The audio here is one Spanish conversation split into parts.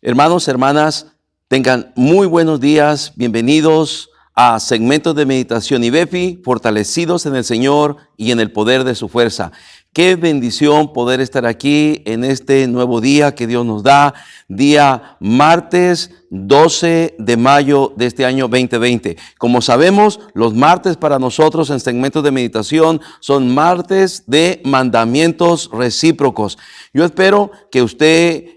Hermanos, hermanas, tengan muy buenos días. Bienvenidos a segmentos de meditación IBEFI, fortalecidos en el Señor y en el poder de su fuerza. Qué bendición poder estar aquí en este nuevo día que Dios nos da, día martes 12 de mayo de este año 2020. Como sabemos, los martes para nosotros en segmentos de meditación son martes de mandamientos recíprocos. Yo espero que usted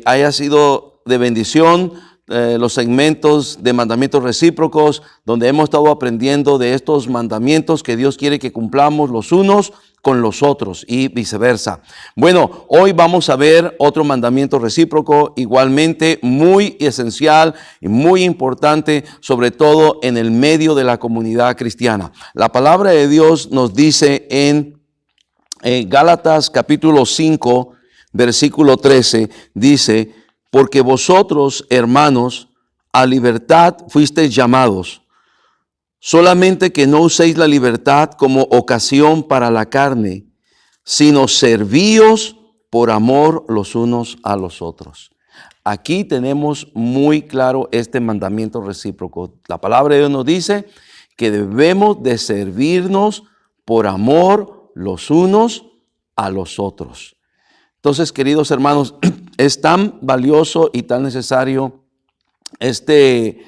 haya sido de bendición los segmentos de mandamientos recíprocos, donde hemos estado aprendiendo de estos mandamientos que Dios quiere que cumplamos los unos con los otros y viceversa. Bueno, hoy vamos a ver otro mandamiento recíproco, igualmente muy esencial y muy importante, sobre todo en el medio de la comunidad cristiana. La palabra de Dios nos dice en Gálatas capítulo 5, versículo 13, dice: porque vosotros, hermanos, a libertad fuisteis llamados, solamente que no uséis la libertad como ocasión para la carne, sino servíos por amor los unos a los otros. Aquí tenemos muy claro este mandamiento recíproco. La palabra de Dios nos dice que debemos de servirnos por amor los unos a los otros. Entonces, queridos hermanos, es tan valioso y tan necesario este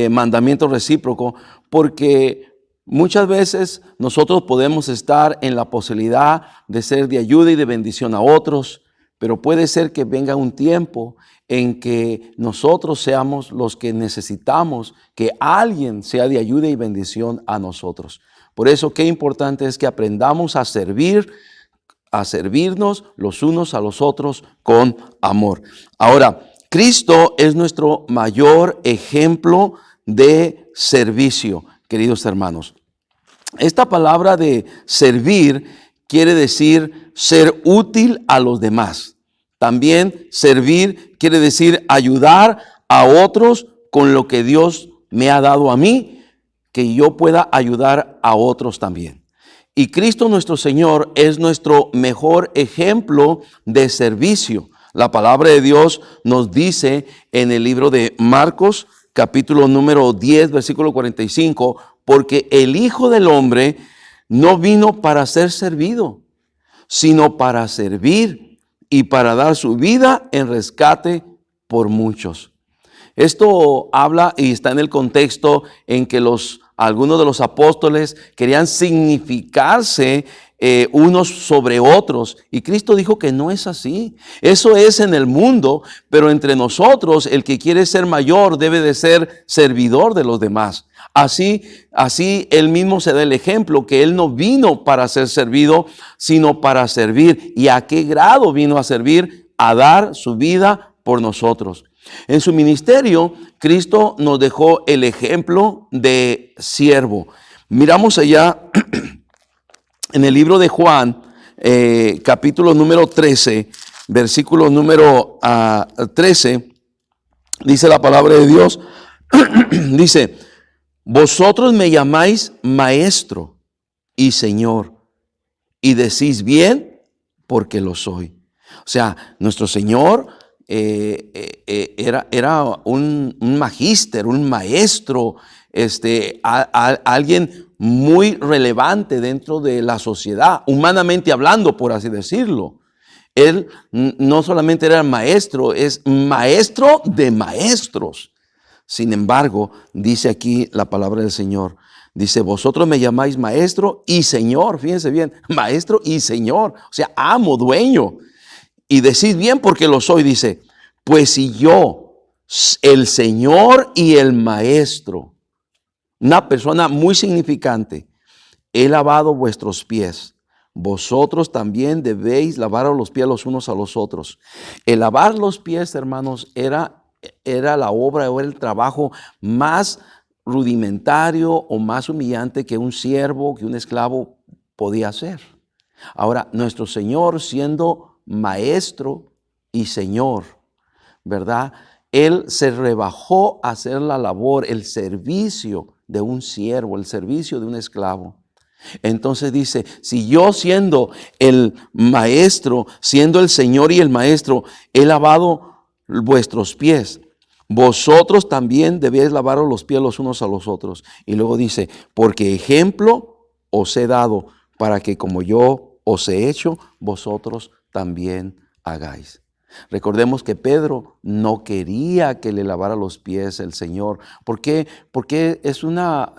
mandamiento recíproco, porque muchas veces nosotros podemos estar en la posibilidad de ser de ayuda y de bendición a otros, pero puede ser que venga un tiempo en que nosotros seamos los que necesitamos que alguien sea de ayuda y bendición a nosotros. Por eso, qué importante es que aprendamos a servirnos los unos a los otros con amor. Ahora, Cristo es nuestro mayor ejemplo de servicio, queridos hermanos. Esta palabra de servir quiere decir ser útil a los demás. También servir quiere decir ayudar a otros con lo que Dios me ha dado a mí, que yo pueda ayudar a otros también. Y Cristo nuestro Señor es nuestro mejor ejemplo de servicio. La palabra de Dios nos dice en el libro de Marcos, capítulo número 10, versículo 45, porque el Hijo del Hombre no vino para ser servido, sino para servir y para dar su vida en rescate por muchos. Esto habla y está en el contexto en que algunos de los apóstoles querían significarse unos sobre otros. Y Cristo dijo que no es así. Eso es en el mundo, pero entre nosotros el que quiere ser mayor debe de ser servidor de los demás. Así él mismo se da el ejemplo que él no vino para ser servido, sino para servir. ¿Y a qué grado vino a servir? A dar su vida por nosotros. En su ministerio, Cristo nos dejó el ejemplo de siervo. Miramos allá en el libro de Juan, capítulo número 13, versículo número 13, dice la palabra de Dios, dice: vosotros me llamáis maestro y Señor, y decís bien porque lo soy. O sea, nuestro Señor era un magíster, un maestro, alguien muy relevante dentro de la sociedad, humanamente hablando, por así decirlo. Él no solamente era maestro, es maestro de maestros. Sin embargo, dice aquí la palabra del Señor, dice: vosotros me llamáis maestro y Señor. Fíjense bien, maestro y Señor, o sea, amo, dueño. Y decís bien porque lo soy, dice: pues si yo, el Señor y el Maestro, una persona muy significante, he lavado vuestros pies, vosotros también debéis lavaros los pies los unos a los otros. El lavar los pies, hermanos, era la obra o el trabajo más rudimentario o más humillante que un siervo, que un esclavo podía hacer. Ahora, nuestro Señor, siendo Maestro y Señor, ¿verdad? Él se rebajó a hacer la labor, el servicio de un siervo, el servicio de un esclavo. Entonces dice: si yo, siendo el maestro, siendo el Señor y el maestro, he lavado vuestros pies, vosotros también debéis lavaros los pies los unos a los otros. Y luego dice, porque ejemplo os he dado para que como yo os he hecho, vosotros también hagáis. Recordemos que Pedro no quería que le lavara los pies el Señor. ¿Por qué? Porque es una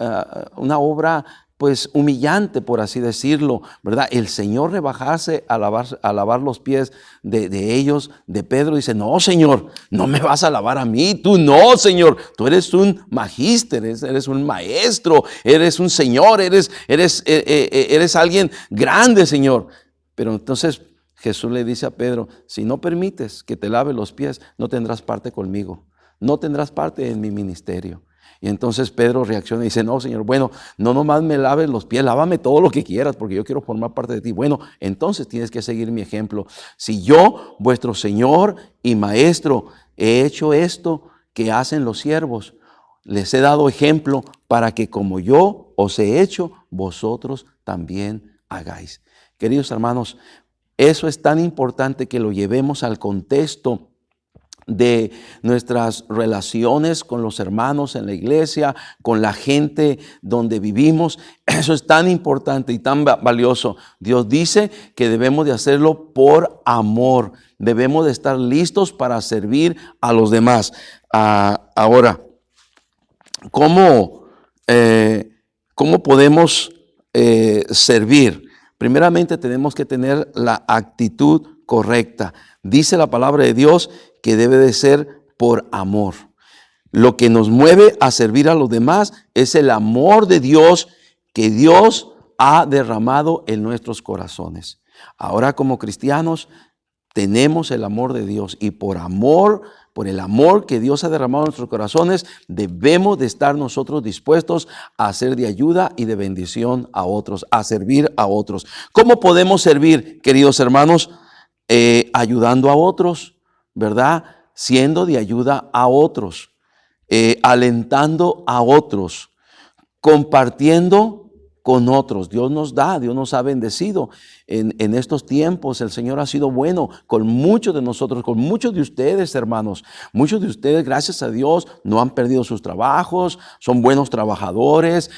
obra pues humillante, por así decirlo, ¿verdad? El Señor rebajarse a lavar los pies de ellos, de Pedro, dice, no, Señor, no me vas a lavar a mí, tú no, Señor, tú eres un magíster, eres un maestro, eres un Señor, eres alguien grande, Señor. Pero entonces Jesús le dice a Pedro, si no permites que te lave los pies, no tendrás parte conmigo, no tendrás parte en mi ministerio. Y entonces Pedro reacciona y dice, no, Señor, bueno, no nomás me laves los pies, lávame todo lo que quieras porque yo quiero formar parte de ti. Bueno, entonces tienes que seguir mi ejemplo. Si yo, vuestro Señor y Maestro, he hecho esto que hacen los siervos, les he dado ejemplo para que como yo os he hecho, vosotros también hagáis. Queridos hermanos, eso es tan importante que lo llevemos al contexto de nuestras relaciones con los hermanos en la iglesia, con la gente donde vivimos. Eso es tan importante y tan valioso. Dios dice que debemos de hacerlo por amor. Debemos de estar listos para servir a los demás. Ahora, ¿cómo podemos servir? Primeramente tenemos que tener la actitud correcta. Dice la palabra de Dios que debe de ser por amor. Lo que nos mueve a servir a los demás es el amor de Dios que Dios ha derramado en nuestros corazones. Ahora como cristianos tenemos el amor de Dios y por el amor que Dios ha derramado en nuestros corazones, debemos de estar nosotros dispuestos a ser de ayuda y de bendición a otros, a servir a otros. ¿Cómo podemos servir, queridos hermanos? Ayudando a otros, ¿verdad? Siendo de ayuda a otros, alentando a otros, compartiendo con otros. Dios nos ha bendecido. En estos tiempos el Señor ha sido bueno con muchos de nosotros, con muchos de ustedes, hermanos. Muchos de ustedes, gracias a Dios, no han perdido sus trabajos, son buenos trabajadores,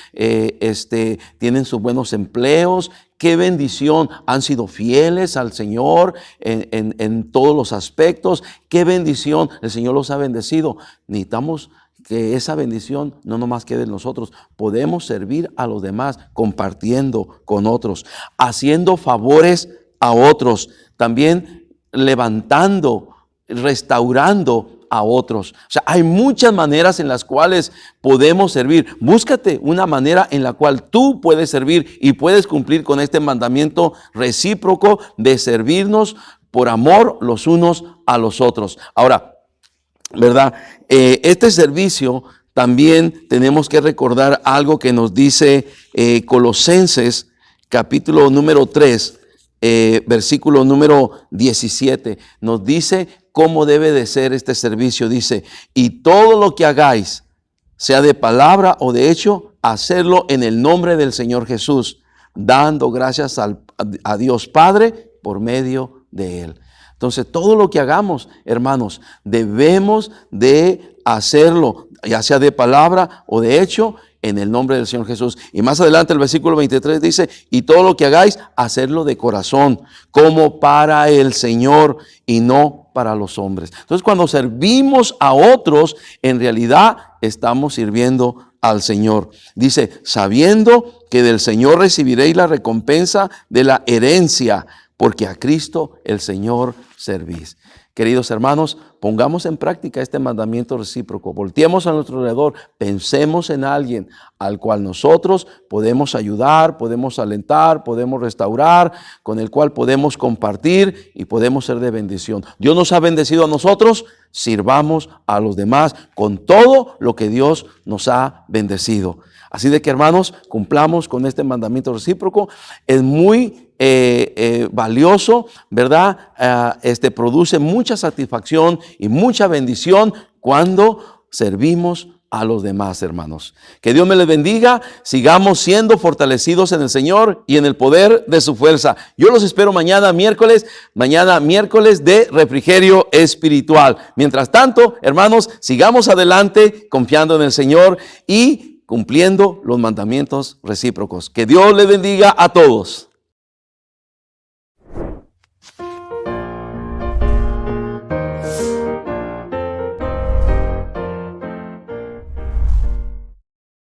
tienen sus buenos empleos. Qué bendición, han sido fieles al Señor en todos los aspectos. Qué bendición, el Señor los ha bendecido. Necesitamos que esa bendición no nomás quede en nosotros. Podemos servir a los demás compartiendo con otros, haciendo favores a otros, también levantando, restaurando a otros. O sea, hay muchas maneras en las cuales podemos servir. Búscate una manera en la cual tú puedes servir y puedes cumplir con este mandamiento recíproco de servirnos por amor los unos a los otros. Ahora, ¿verdad? Este servicio también tenemos que recordar algo que nos dice Colosenses capítulo número 3, versículo número 17. Nos dice cómo debe de ser este servicio. Dice, y todo lo que hagáis, sea de palabra o de hecho, hacerlo en el nombre del Señor Jesús, dando gracias a Dios Padre por medio de Él. Entonces, todo lo que hagamos, hermanos, debemos de hacerlo, ya sea de palabra o de hecho, en el nombre del Señor Jesús. Y más adelante el versículo 23 dice, y todo lo que hagáis, hacerlo de corazón, como para el Señor y no para los hombres. Entonces, cuando servimos a otros, en realidad estamos sirviendo al Señor. Dice, sabiendo que del Señor recibiréis la recompensa de la herencia, porque a Cristo el Señor servís. Queridos hermanos, pongamos en práctica este mandamiento recíproco. Volteemos a nuestro alrededor, pensemos en alguien al cual nosotros podemos ayudar, podemos alentar, podemos restaurar, con el cual podemos compartir y podemos ser de bendición. Dios nos ha bendecido a nosotros, sirvamos a los demás con todo lo que Dios nos ha bendecido. Así de que, hermanos, cumplamos con este mandamiento recíproco. Es muy valioso, ¿verdad? Produce mucha satisfacción y mucha bendición cuando servimos a los demás, hermanos. Que Dios me les bendiga. Sigamos siendo fortalecidos en el Señor y en el poder de su fuerza. Yo los espero mañana miércoles de refrigerio espiritual. Mientras tanto, hermanos, sigamos adelante confiando en el Señor y cumpliendo los mandamientos recíprocos. Que Dios les bendiga a todos.